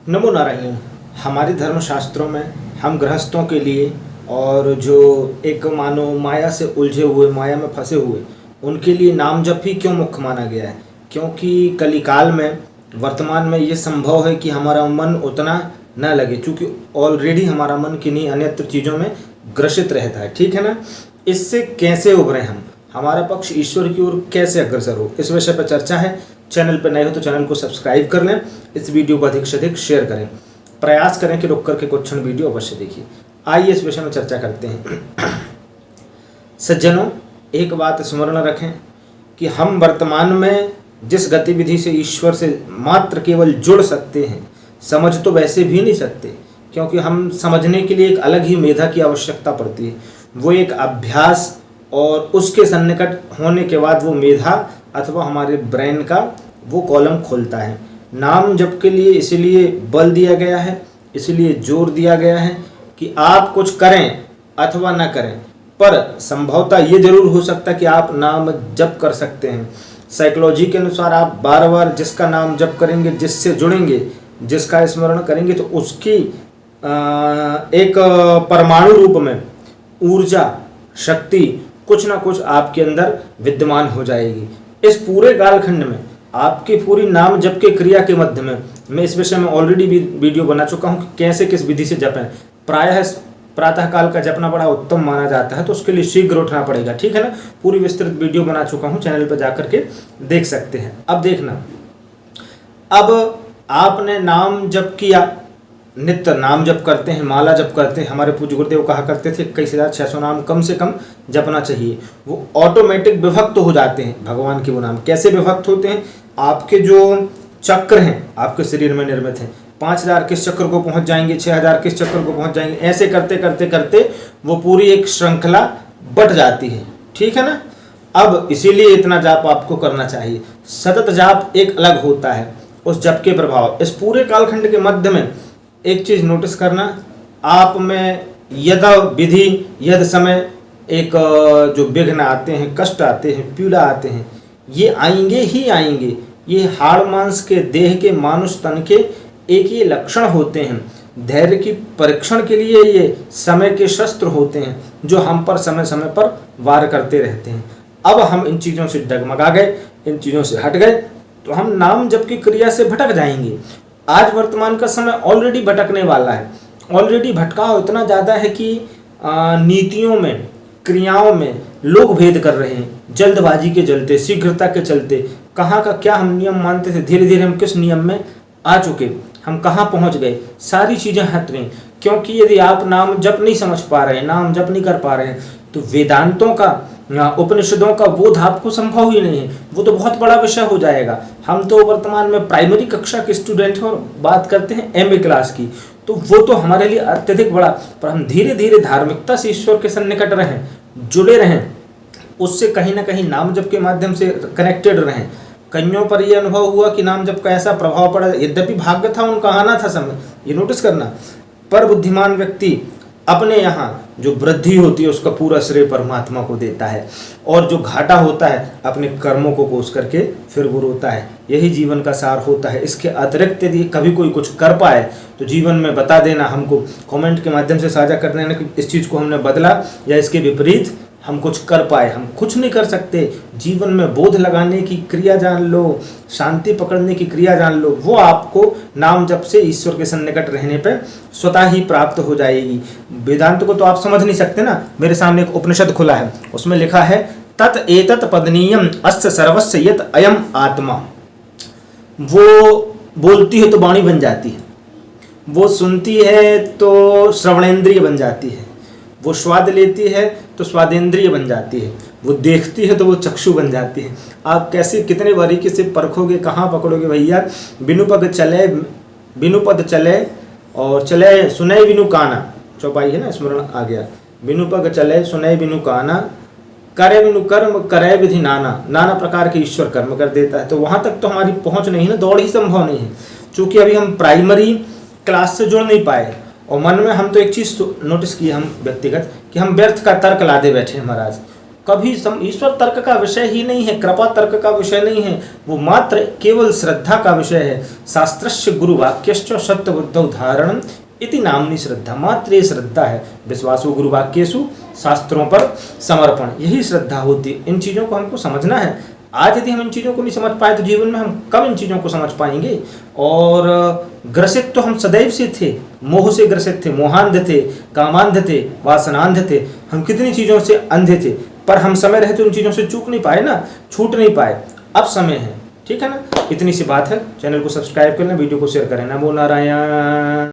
नमो नारायण। हमारे धर्मशास्त्रों में हम गृहस्थों के लिए और जो एक मानो माया से उलझे हुए, माया में फंसे हुए, उनके लिए नाम जप ही क्यों मुख्य माना गया है? क्योंकि कलिकाल में, वर्तमान में ये संभव है कि हमारा मन उतना न लगे, क्योंकि ऑलरेडी हमारा मन किन्हीं अन्यत्र चीज़ों में ग्रसित रहता है। ठीक है ना? इससे कैसे उभरें हम, हमारा पक्ष ईश्वर की ओर कैसे अग्रसर हो, इस विषय पर चर्चा है। चैनल पर नए हो तो चैनल को सब्सक्राइब कर लें, इस वीडियो को अधिक से अधिक शेयर करें, प्रयास करें कि रुक करके कुछ क्षण वीडियो अवश्य देखिए। आइए इस विषय में चर्चा करते हैं। सज्जनों, एक बात स्मरण रखें कि हम वर्तमान में जिस गतिविधि से ईश्वर से मात्र केवल जुड़ सकते हैं, समझ तो वैसे भी नहीं सकते, क्योंकि हम समझने के लिए एक अलग ही मेधा की आवश्यकता पड़ती है। वो एक अभ्यास और उसके सन्निकट होने के बाद वो मेधा अथवा हमारे ब्रेन का वो कॉलम खुलता है। नाम जप के लिए इसीलिए बल दिया गया है, इसलिए जोर दिया गया है कि आप कुछ करें अथवा ना करें, पर संभवतः ये जरूर हो सकता है कि आप नाम जप कर सकते हैं। साइकोलॉजी के अनुसार आप बार बार जिसका नाम जप करेंगे, जिससे जुड़ेंगे, जिसका स्मरण करेंगे, तो उसकी एक परमाणु रूप में ऊर्जा, शक्ति कुछ ना कुछ आपके अंदर विद्यमान हो जाएगी। इस पूरे कालखंड में आपकी पूरी नाम जप के क्रिया के मध्य में मैं इस विषय में ऑलरेडी भी वीडियो बना चुका हूं कि कैसे किस विधि से जपें। प्रायः प्रातः काल का जपना बड़ा उत्तम माना जाता है, तो उसके लिए शीघ्र उठना पड़ेगा। ठीक है ना? पूरी विस्तृत वीडियो बना चुका हूं, चैनल पर जाकर के देख सकते हैं। अब देखना, अब आपने नाम जप किया, नित्य नाम जप करते हैं, माला जप करते हैं। हमारे पूज्य गुरुदेव कहा करते थे 21,600 नाम कम से कम जपना चाहिए। वो ऑटोमेटिक विभक्त हो जाते हैं भगवान के वो नाम। कैसे विभक्त होते हैं? आपके जो चक्र हैं आपके शरीर में निर्मित हैं, 5,000 किस चक्र को पहुंच जाएंगे, 6,000 किस चक्र को पहुंच जाएंगे, ऐसे करते करते करते वो पूरी एक श्रृंखला बट जाती है। ठीक है ना? अब इसीलिए इतना जाप आपको करना चाहिए। सतत जाप एक अलग होता है, उस जप के प्रभाव। इस पूरे कालखंड के मध्य में एक चीज़ नोटिस करना, आप में यदा विधि यद समय एक जो विघ्न आते हैं, कष्ट आते हैं, पीड़ा आते हैं, ये आएंगे ही आएंगे। ये हाड़ मांस के देह के मानुष तन के एक ये लक्षण होते हैं। धैर्य की परीक्षण के लिए ये समय के शस्त्र होते हैं, जो हम पर समय समय पर वार करते रहते हैं। अब हम इन चीज़ों से डगमगा गए, इन चीज़ों से हट गए, तो हम नाम जप की क्रिया से भटक जाएंगे। आज वर्तमान का समय ऑलरेडी भटकने वाला है। ऑलरेडी भटकाव इतना ज़्यादा है कि नीतियों में, क्रियाओं में लोग भेद कर रहे हैं, जल्दबाजी के चलते, शीघ्रता के चलते। कहाँ का क्या हम नियम मानते थे, धीरे धीरे हम किस नियम में आ चुके, हम कहाँ पहुँच गए, सारी चीज़ें हट गई। क्योंकि यदि आप नाम जप नहीं समझ पा रहे हैं, नाम जप नहीं कर पा रहे हैं, तो वेदांतों का, उपनिषदों का बोध आपको संभव ही नहीं है। वो तो बहुत बड़ा विषय हो जाएगा। हम तो वर्तमान में प्राइमरी कक्षा के स्टूडेंट हैं और बात करते हैं एमए क्लास की, तो वो तो हमारे लिए अत्यधिक बड़ा। पर हम धीरे धीरे धार्मिकता से ईश्वर के सन्निकट रहें, जुड़े रहें, उससे कहीं ना कहीं नाम जप के माध्यम से कनेक्टेड रहें। कईयों पर यह अनुभव हुआ कि नाम जप का ऐसा प्रभाव पड़ा, यद्यपि भाग्य था, उनका आना था समय, ये नोटिस करना। पर बुद्धिमान व्यक्ति अपने यहाँ जो वृद्धि होती है उसका पूरा श्रेय परमात्मा को देता है, और जो घाटा होता है अपने कर्मों को कोस करके फिर वो रोता है। यही जीवन का सार होता है। इसके अतिरिक्त यदि कभी कोई कुछ कर पाए तो जीवन में बता देना, हमको कमेंट के माध्यम से साझा कर देना कि इस चीज़ को हमने बदला या इसके विपरीत हम कुछ कर पाए। हम कुछ नहीं कर सकते। जीवन में बोध लगाने की क्रिया जान लो, शांति पकड़ने की क्रिया जान लो, वो आपको नाम जप से ईश्वर के सन्निकट रहने पर स्वतः ही प्राप्त हो जाएगी। वेदांत को तो आप समझ नहीं सकते ना। मेरे सामने एक उपनिषद खुला है, उसमें लिखा है तत् एतत् पदनीयम अस्य सर्वस्य यत् अयम आत्मा। वो बोलती है तो वाणी बन जाती है, वो सुनती है तो श्रवणेंद्रिय बन जाती है, वो स्वाद लेती है तो स्वादेंद्रिय बन जाती है, वो देखती है तो वो चक्षु बन जाती है। आप कैसे कितने बारीकी से परखोगे, कहाँ पकड़ोगे भैया? बिनु पग चले, बिनु पद चले और चले सुने बिनु काना, चौपाई है ना, स्मरण आ गया। बिनु पग चले सुने बिनु काना, करे बिनु कर्म करे विधि नाना। नाना प्रकार के ईश्वर कर्म कर देता है। तो वहाँ तक तो हमारी पहुँच नहीं है ना, दौड़ ही संभव नहीं है, चूँकि अभी हम प्राइमरी क्लास से जुड़ नहीं पाए। और मन में हम तो एक चीज़ नोटिस की हम व्यक्तिगत, कि हम व्यर्थ का तर्क लादे बैठे हैं महाराज। कभी ईश्वर तर्क का विषय ही नहीं है, कृपा तर्क का विषय नहीं है, वो मात्र केवल श्रद्धा का विषय है। शास्त्रस्य गुरुवाक्यश्च सत्य बुद्धौ धारणम इति नामनी श्रद्धा, मात्र ये श्रद्धा है। विश्वासो गुरुवाक्येषु, शास्त्रों पर समर्पण, यही श्रद्धा होती है। इन चीज़ों को हमको समझना है। आज यदि हम इन चीज़ों को नहीं समझ पाए तो जीवन में हम कब इन चीज़ों को समझ पाएंगे। और ग्रसित तो हम सदैव से थे, मोह से ग्रसित थे, मोहांध थे, कामांध थे, वासनांध थे, हम कितनी चीज़ों से अंधे थे, पर हम समय रहते उन चीज़ों से चूक नहीं पाए ना, छूट नहीं पाए। अब समय है, ठीक है ना। इतनी सी बात है। चैनल को सब्सक्राइब कर लें, वीडियो को शेयर करें। नमो नारायण।